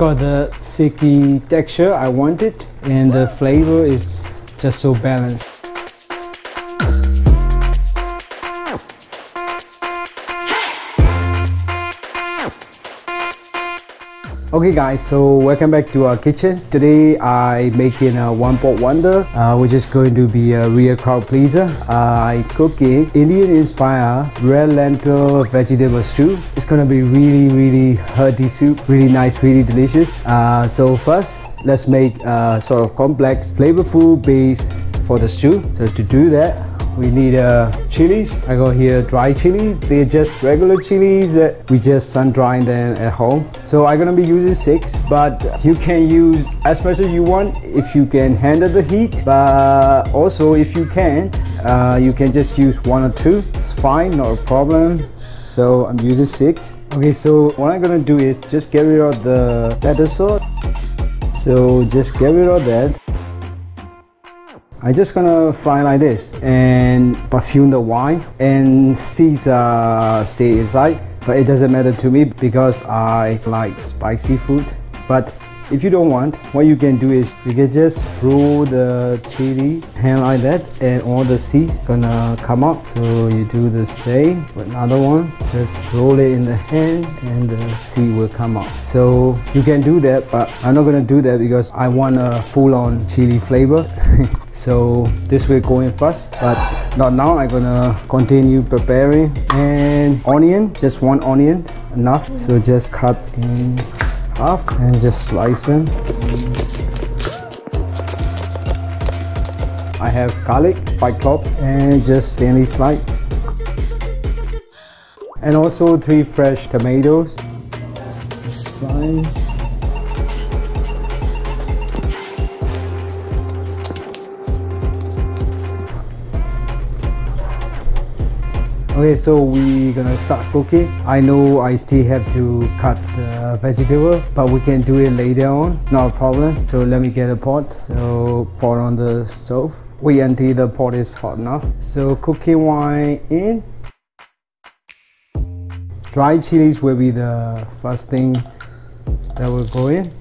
got the sticky texture I wanted, and the flavor is just so balanced. Okay guys, so welcome back to our kitchen. Today I making a one pot wonder, which is going to be a real crowd pleaser. I cooking Indian inspired red lentil vegetable stew. It's gonna be really hearty soup, really nice, really delicious. So first let's make a sort of complex flavorful base for the stew. So to do that, we need chilies. I got here dry chili. They're just regular chilies that we just sun drying them at home. So I'm gonna be using 6, but you can use as much as you want if you can handle the heat. But also if you can't, you can just use 1 or 2. It's fine, not a problem. So I'm using 6. Okay, so what I'm gonna do is just get rid of the lettuce sauce. So just get rid of that. I'm just gonna fry like this and perfume the wine, and seeds stay inside, but it doesn't matter to me because I like spicy food. But if you don't want, what you can do is you can just roll the chili hand like that, and all the seeds gonna come out. So you do the same with another one, just roll it in the hand and the seed will come out. So you can do that, but I'm not gonna do that because I want a full-on chili flavor. So this will go in first, but not now. I'm gonna continue preparing. And onion, just 1 onion, enough. So just cut in half and just slice them. I have garlic, 5 cloves, and just thinly slice. And also 3 fresh tomatoes. Slice. Okay, so we're gonna start cooking. I know I still have to cut the vegetable, but we can do it later on, not a problem. So let me get a pot. So pot on the stove. Wait until the pot is hot enough. So cooking wine in. Dry chilies will be the first thing that will go in.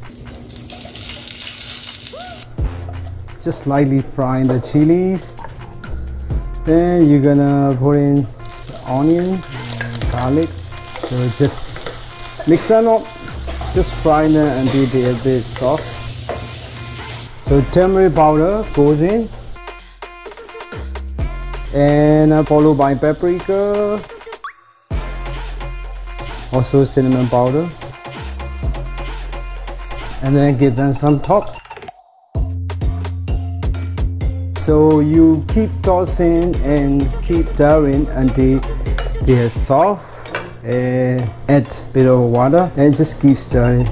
Just lightly frying the chilies. Then you're gonna put in onions and garlic. So just mix them up, just fry them until they're a bit soft. So turmeric powder goes in, and followed by paprika, also cinnamon powder, and then give them some tops. So you keep tossing and keep stirring until they are soft, and add a bit of water and just keep stirring.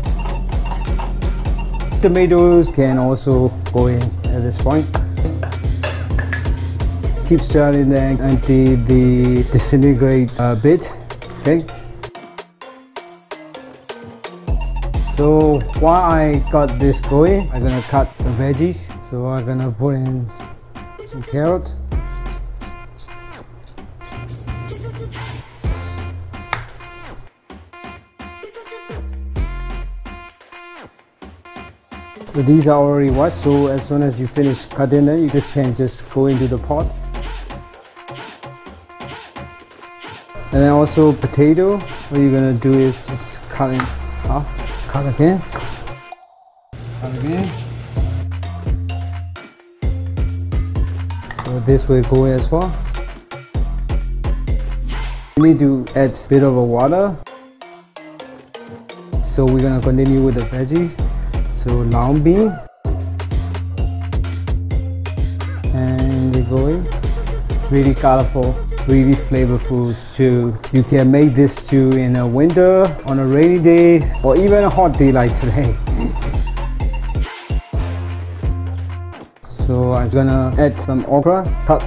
Tomatoes can also go in at this point. Keep stirring them until they disintegrate a bit. Okay. So while I got this going, I'm gonna cut some veggies. So I'm gonna put in some carrots. So these are already washed, so as soon as you finish cutting them, you can just go into the pot. And then also potato, what you're gonna do is just cut in half, cut again, cut again. So this will go as well. You need to add a bit of water. So we're gonna continue with the veggies. So long bean, and they go in. Really colorful, really flavorful stew. You can make this stew in a winter, on a rainy day, or even a hot day like today. So I'm gonna add some okra, cut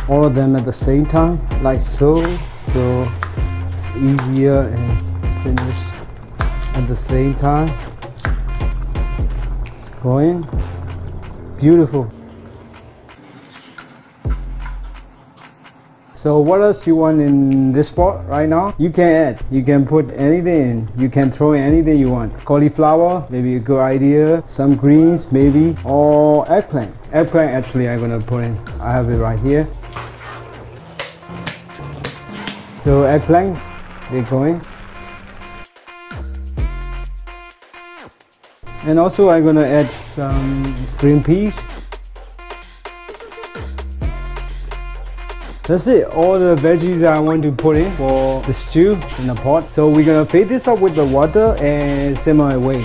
all of them at the same time, like so. So it's easier and finish at the same time. It's going beautiful. So what else you want in this pot right now? You can add, you can put anything in, you can throw in anything you want. Cauliflower, maybe a good idea. Some greens maybe, or eggplant. Eggplant actually I'm gonna put in, I have it right here. So eggplant, they're going. And also I'm gonna add some green peas. That's it, all the veggies that I want to put in for the stew in the pot. So we're gonna fill this up with the water and simmer away.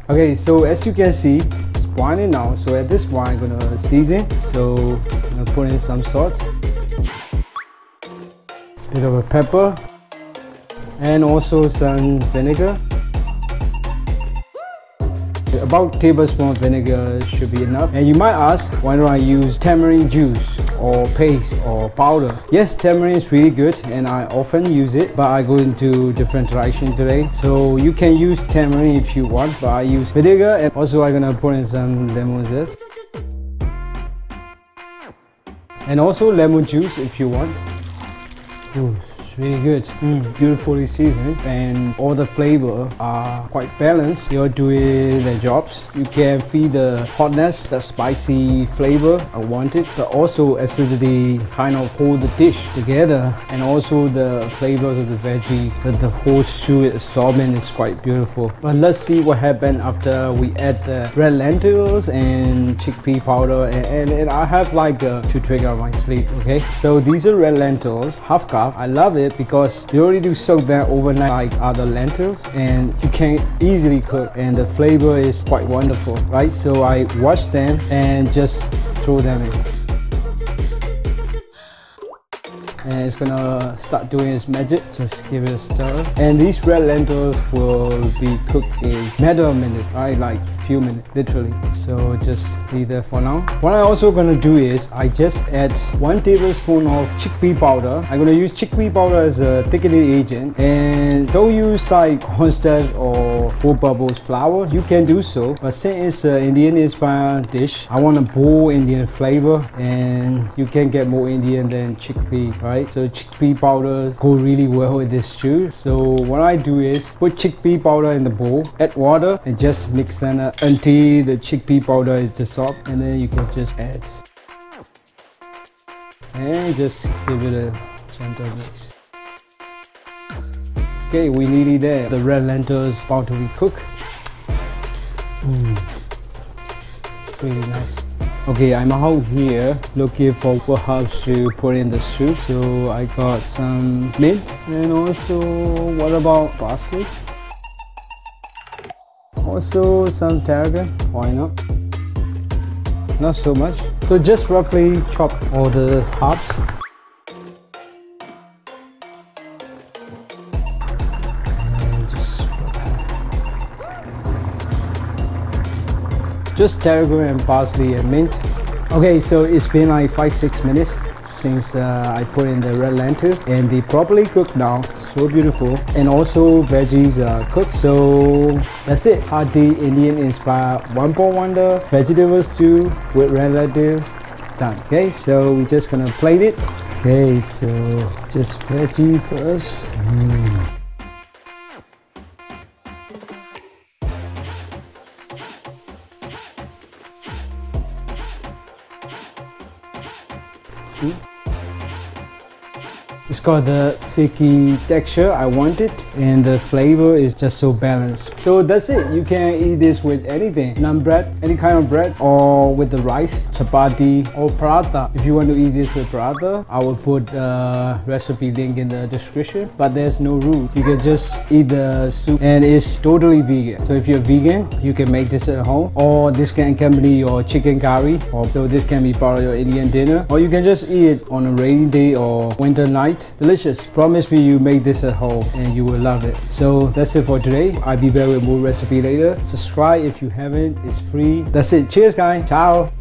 Okay, so as you can see, it's boiling now. So at this point, I'm gonna season. So I'm gonna put in some salt, bit of a pepper, and also some vinegar. About a tablespoon of vinegar should be enough. And you might ask, why don't I use tamarind juice or paste or powder? Yes, tamarind is really good and I often use it, but I go into different direction today. So you can use tamarind if you want, but I use vinegar, and also I'm gonna put in some lemon zest. And also lemon juice if you want. Ooh. Really good, beautifully seasoned, and all the flavor are quite balanced. You're doing their jobs. You can feel the hotness, the spicy flavor I want it, but also acidity kind of hold the dish together, and also the flavors of the veggies, that the whole stew absorbent is quite beautiful. But let's see what happens after we add the red lentils and chickpea powder, and I have like a two trick up my sleeve. Okay, so these are red lentils, half cup. I love it because you already do soak them overnight like other lentils, and you can easily cook, and the flavor is quite wonderful, right? So I wash them and just throw them in, and it's gonna start doing its magic. Just give it a stir, and these red lentils will be cooked in matter of minutes, right? Like few minutes, literally. So just leave that for now. What I'm also gonna do is I just add 1 tablespoon of chickpea powder. I'm gonna use chickpea powder as a thickening agent, and don't use like cornstarch or full bubbles flour. You can do so, but since it's an Indian inspired dish, I want a bold Indian flavor, and you can get more Indian than chickpea, right? So chickpea powders go really well with this stew. So what I do is put chickpea powder in the bowl, add water, and just mix them up until the chickpea powder is dissolved, and then you can just add and just give it a gentle mix. Okay, we're nearly there. The red lentils about to be cooked. It's really nice. Okay, I'm out here looking for what herbs to put in the soup. So I got some mint, and also what about parsley? Also some tarragon, why not? Not so much. So just roughly chop all the herbs. And just tarragon and parsley and mint. Okay, so it's been like 5-6 minutes since I put in the red lentils, and they properly cooked now. So beautiful, and also veggies are cooked. So that's it, hearty Indian inspired one-pot wonder vegetable stew with red lentils done. Okay, so we're just gonna plate it. Okay, so just veggie first. See? It's got the silky texture I wanted, and the flavor is just so balanced. So that's it. You can eat this with anything, naan bread, any kind of bread, or with the rice, chapati, or paratha. If you want to eat this with paratha, I will put the recipe link in the description, but there's no rule. You can just eat the soup, and it's totally vegan. So if you're vegan, you can make this at home, or this can accompany your chicken curry, or so this can be part of your Indian dinner, or you can just eat it on a rainy day or winter night. Delicious. Promise me you make this at home and you will love it. So that's it for today. I'll be back with more recipe later. Subscribe if you haven't. It's free. That's it. Cheers guys. Ciao.